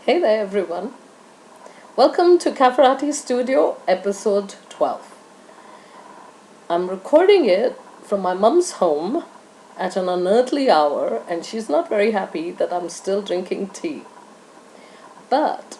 Hey there, everyone. Welcome to Caferati Studio, episode 12. I'm recording it from my mum's home at an unearthly hour, and she's not very happy that I'm still drinking tea. But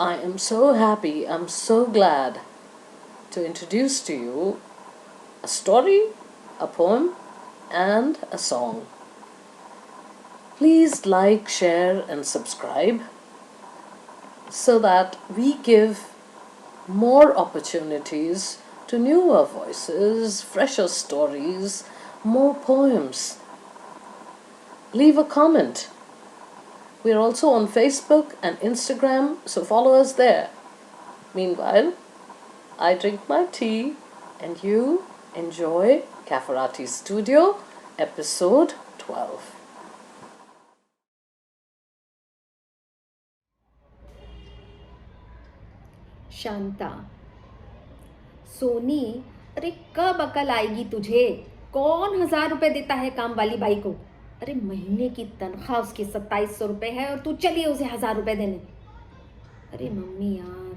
I am so happy, I'm so glad to introduce to you a story, a poem, and a song. Please like, share, and subscribe so that we give more opportunities to newer voices, fresher stories, more poems. Leave a comment. We're also on Facebook and Instagram, so follow us there. Meanwhile, I drink my tea and you enjoy Caferati Studio, episode 12. Shanta. Soni, अरे कब अकल आएगी तुझे? कौन 1,000 रुपए देता है काम वाली बाई को? अरे महीने की तनख्वाह उसकी 2,700 रुपए है और तू चली उसे 1,000 रुपए देने। अरे मम्मी यार,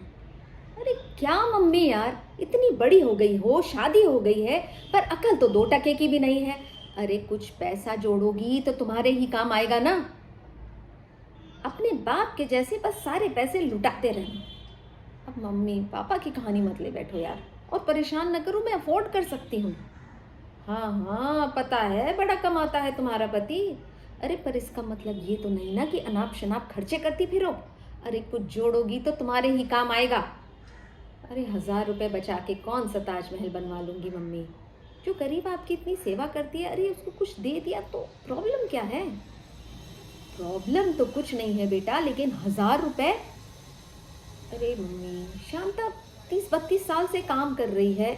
अरे क्या मम्मी यार, इतनी बड़ी हो गई हो, शादी हो गई है, पर अकल तो 2 टके की भी नहीं है। अरे कुछ पैसा जोड़ोगी तो तुम्हारे ही काम आएगा ना। अपने बाप के जैसे बस सारे पैसे लुटाते रहना। अब मम्मी पापा की कहानी मत ले बैठो यार, और परेशान न करो, मैं अफोर्ड कर सकती हूँ। हाँ हाँ, पता है बड़ा कमाता है तुम्हारा पति। अरे पर इसका मतलब ये तो नहीं ना कि अनाप शनाप खर्चे करती फिरो। अरे कुछ जोड़ोगी तो तुम्हारे ही काम आएगा। अरे 1,000 रुपए बचा के कौन सा ताजमहल बनवा लूंगी मम्मी। जो गरीब आपकी इतनी सेवा करती है, अरे उसको कुछ दे दिया तो प्रॉब्लम क्या है? प्रॉब्लम तो कुछ नहीं है बेटा, लेकिन 1,000 रुपए। अरे मम्मी, शांता 30-32 साल से काम कर रही है,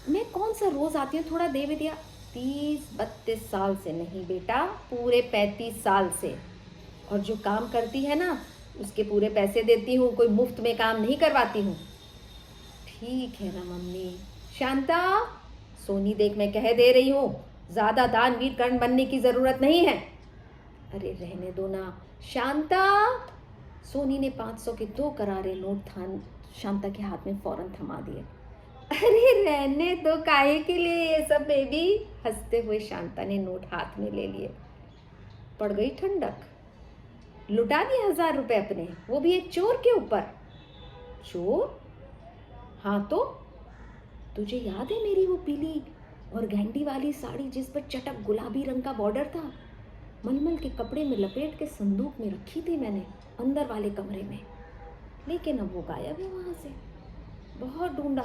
मैं कौन सा रोज आती हूँ थोड़ा दे भी दिया। 30-32 साल से नहीं बेटा, पूरे 35 साल से। और जो काम करती है ना, उसके पूरे पैसे देती हूँ, कोई मुफ्त में काम नहीं करवाती हूँ। ठीक है ना मम्मी। शांता, सोनी देख मैं कह दे रही हूँ, ज्यादा दानवीर कर्ण बनने की जरूरत नहीं है। अरे रहने दो ना शांता। सोनी ने 500 के 2 करारे नोट शांता के हाथ में फौरन थमा दिए। अरे रहने दो, काहे के लिए ये सब बेबी? हंसते हुए शांता ने नोट हाथ में ले लिए। पड़ गई ठंडक। लुटा दिए 1,000 रुपए अपने, वो भी एक चोर के ऊपर। चोर? हाँ तो तुझे याद है मेरी वो पीली और गेंडी वाली साड़ी जिस पर चटक गुलाबी रंग का बॉर्डर था? मलमल के कपड़े में लपेट के संदूक में रखी थी मैंने, अंदर वाले कमरे में। लेकिन अब वो गायब है वहां से। बहुत ढूंढा,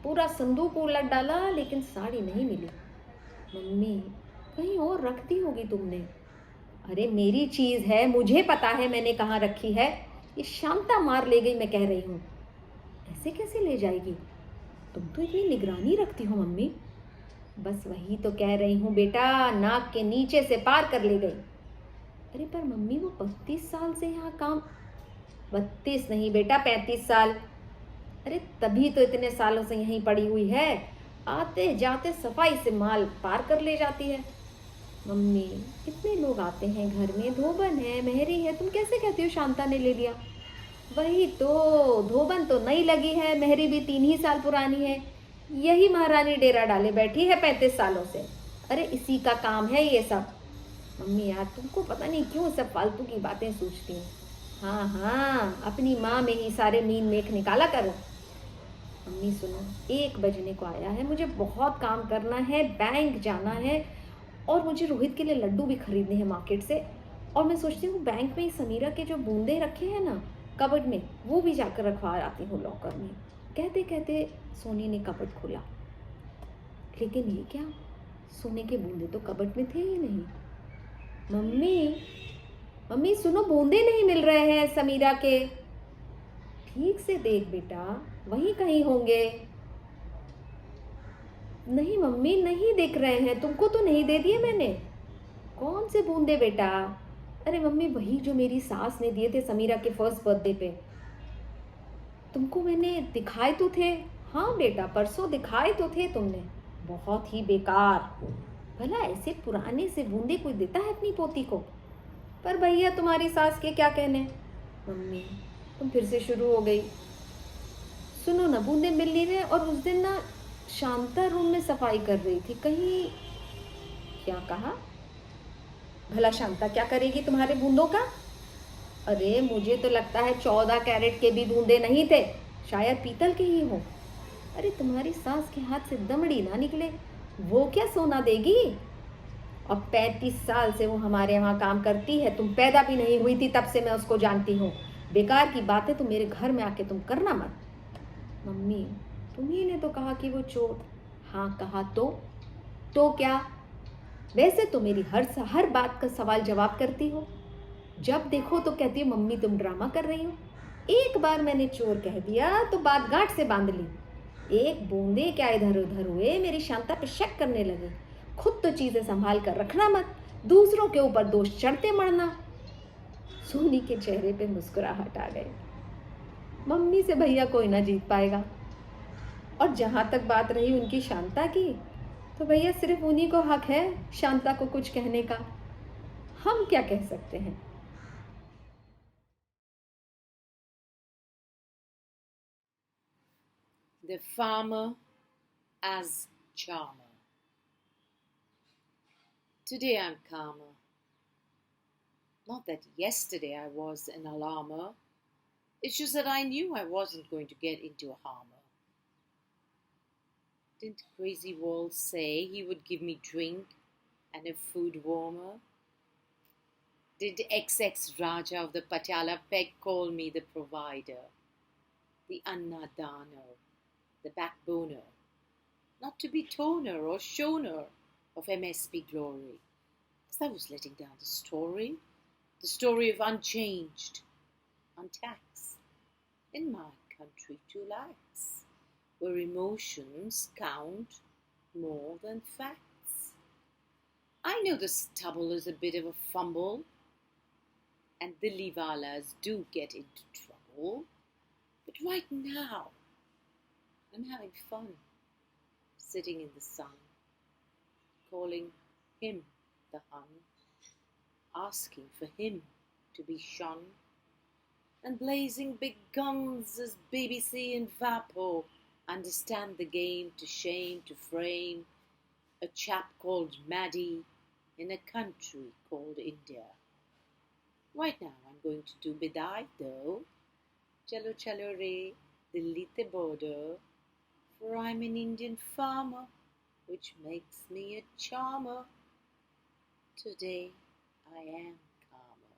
पूरा संदूक उलट डाला, लेकिन साड़ी नहीं मिली। मम्मी, कहीं और रख दी होगी तुमने। अरे मेरी चीज है, मुझे पता है मैंने कहाँ रखी है। ये शांता मार ले गई, मैं कह रही हूँ। ऐसे कैसे ले जाएगी? तुम तो इतनी निगरानी रखती हो मम्मी। बस वही तो कह रही हूँ बेटा, नाक के नीचे से पार कर ले गई। अरे पर मम्मी, वो 32 साल से यहाँ काम। 32 नहीं बेटा, 35 साल। अरे तभी तो इतने सालों से यहीं पड़ी हुई है, आते जाते सफाई से माल पार कर ले जाती है। मम्मी, कितने लोग आते हैं घर में, धोबन है, मेहरी है, तुम कैसे कहती हो शांता ने ले लिया? वही तो, धोबन तो नई लगी है, मेहरी भी 3 ही साल पुरानी है। यही महारानी डेरा डाले बैठी है 35 सालों से। अरे इसी का काम है ये सब। मम्मी यार, तुमको पता नहीं क्यों सब फालतू की बातें सोचती हूँ। हाँ हाँ, अपनी माँ में ही सारे मीन मेख निकाला करो। मम्मी सुनो, 1 बजने को आया है, मुझे बहुत काम करना है, बैंक जाना है, और मुझे रोहित के लिए लड्डू भी खरीदने हैं मार्केट से। और मैं सोचती हूँ बैंक में समीरा के जो बूंदे रखे हैं ना कबर्ड में, वो भी जाकर रखवा आती हूँ लॉकर में। कहते कहते सोनी ने कबर्ड खोला, लेकिन ये क्या, सोने के बूंदे तो कबर्ड में थे ही नहीं। मम्मी, मम्मी सुनो, बूंदे नहीं मिल रहे हैं समीरा के। ठीक से देख बेटा, वहीं कहीं होंगे। नहीं मम्मी, नहीं दिख रहे हैं, तुमको तो नहीं दे दिए मैंने। कौन से बूंदे बेटा? अरे मम्मी, वही जो मेरी सास ने दिए थे समीरा के फर्स्ट बर्थडे पे। तुमको मैंने दिखाए तो थे। हाँ बेटा, परसों दिखाए तो थे तुमने। बहुत ही बेकार। भला ऐसे पुराने से बूंदे कोई देता है अपनी पोती को? पर भैया तुम्हारी सास के क्या कहने। मम्मी तुम फिर से शुरू हो गई। सुनो ना, बूंदे मिल नहीं रहे, और उस दिन ना शांता रूम में सफाई कर रही थी, कहीं। क्या कहा? भला शांता क्या करेगी तुम्हारे बूंदों का? अरे मुझे तो लगता है 14 कैरेट के भी बूंदे नहीं थे, शायद पीतल के ही हो। अरे तुम्हारी सास के हाथ से दमड़ी ना निकले, वो क्या सोना देगी? अब 35 साल से वो हमारे यहाँ काम करती है, तुम पैदा भी नहीं हुई थी तब से मैं उसको जानती हूँ। बेकार की बातें तो मेरे घर में आके तुम करना मत। मम्मी तुम्ही ने तो कहा कि वो चोर। हाँ कहा तो क्या? वैसे तो मेरी हर बात का सवाल जवाब करती हो। जब देखो तो कहती हो मम्मी तुम ड्रामा कर रही हो। एक बार मैंने चोर कह दिया तो बात गांठ से बांध ली। एक बूंदे क्या इधर उधर हुए मेरी शांता पे शक करने लगे। खुद तो चीजें संभाल कर रखना मत, दूसरों के ऊपर दोष चढ़ते मरना। सोनी के चेहरे पे मुस्कुराहट आ गई। मम्मी से भैया कोई ना जीत पाएगा। और जहां तक बात रही उनकी शांता की, तो भैया सिर्फ उन्हीं को हक है शांता को कुछ कहने का। हम क्या कह सकते हैं? The farmer as charmer. Today I'm calmer. Not that yesterday I was an alarmer. It's just that I knew I wasn't going to get into a harmer. Didn't Crazy Wall say he would give me drink and a food warmer? Did XX Raja of the Patiala Peg call me the provider, the Annadano, the backboner, not to be toner or shoner of MSP glory, because I was letting down the story of unchanged, untaxed, in my country too lax, where emotions count more than facts. I know the stubble is a bit of a fumble, and the Livalas do get into trouble, but right now, I'm having fun, sitting in the sun, calling him the Hun, asking for him to be shun, and blazing big guns as BBC and Vapo understand the game to shame to frame a chap called Maddie in a country called India. Right now I'm going to do Bidai though, Chalo Chalo Re, Dilli te border, for I'm an Indian farmer, which makes me a charmer. Today I am calmer.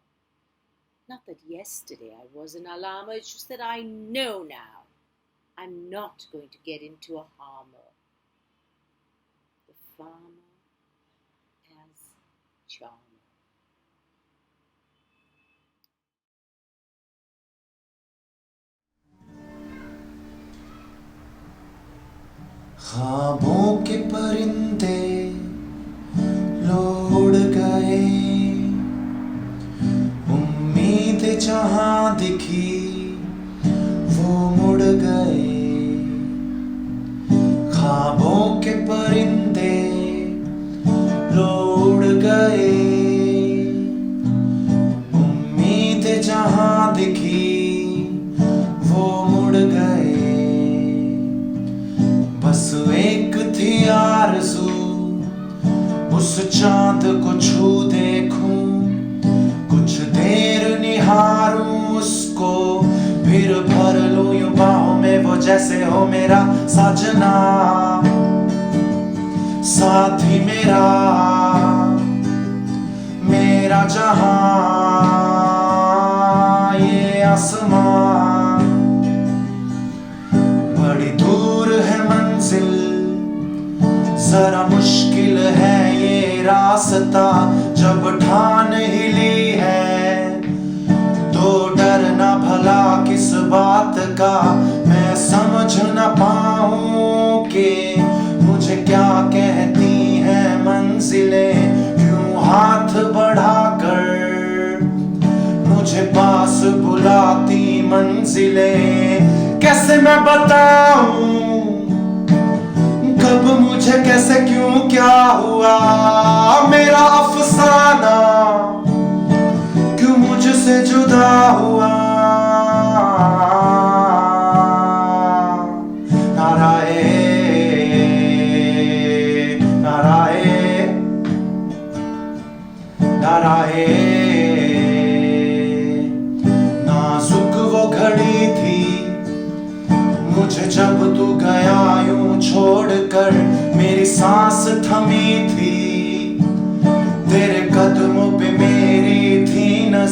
Not that yesterday I was an alarmer, it's just that I know now I'm not going to get into a harmer. The farmer as charmer. ख्वाबों के परिंदे उड़ गए, उम्मीदें जहां दिखी वो मुड़ गए। ख्वाबों के परिंदे उड़ गए, उम्मीदें जहां दिखी वो मुड़ गए। बस एक थी आरज़ू, उस चांद को छू देखूं, कुछ देर निहारूं उसको, फिर भर लूं यूं बाहों में वो जैसे हो मेरा साजना, साथी मेरा, मेरा जहां, ये आसमां। बड़ी दूर है मंजिल, जरा मुश्किल है ये रास्ता, जब ठान ही ली है तो डरना भला किस बात का। मैं समझ न पाऊं कि मुझे क्या कहती हैं मंजिलें, क्यों हाथ बढ़ाकर मुझे पास बुलाती मंजिलें। कैसे मैं बताऊं कब मुझे कैसे क्यों क्या हुआ, मेरा अफसाना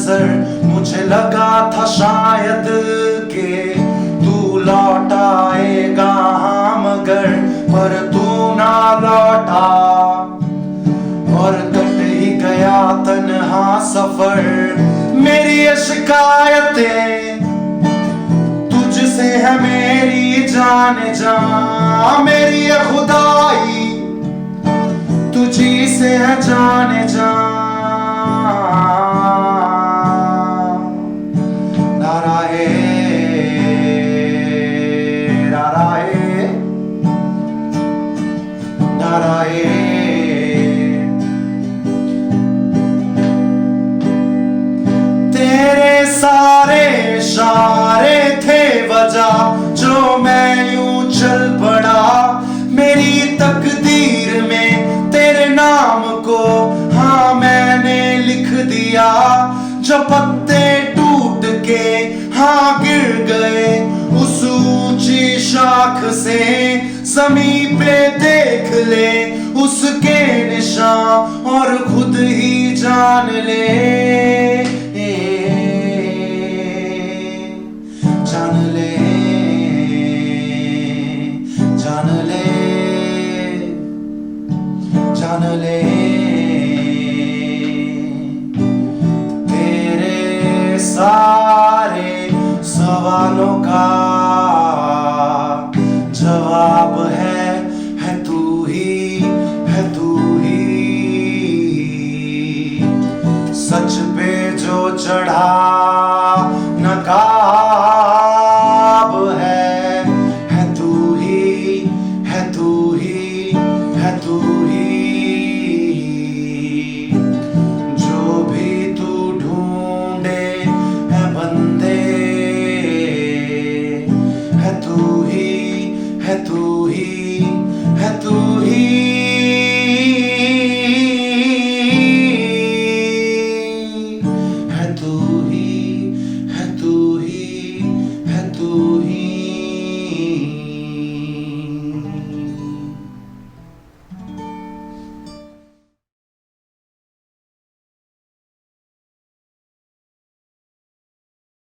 नजर, मुझे लगा था शायद के तू लौट आएगा, मगर पर तू ना लौटा और कट ही गया तन्हा सफर। मेरी ये शिकायतें तुझसे है मेरी जान जा, मेरी ये खुदाई तुझी से है जाने जा। नाराए नाराए नाराए, तेरे सारे इशारे थे वजह जो मैं यूं चल पड़ा। मेरी तकदीर में तेरे नाम को हाँ मैंने लिख दिया। जो पत्ते टूट के हाँ गिर गए उस ऊंची शाख से, ज़मीं पे देख ले उसके निशान और खुद ही जान ले, जान ले, जान ले, जान ले। तेरे सारे सवालों का जवाब है तू ही, है तू ही। सच पे जो चढ़ा नकार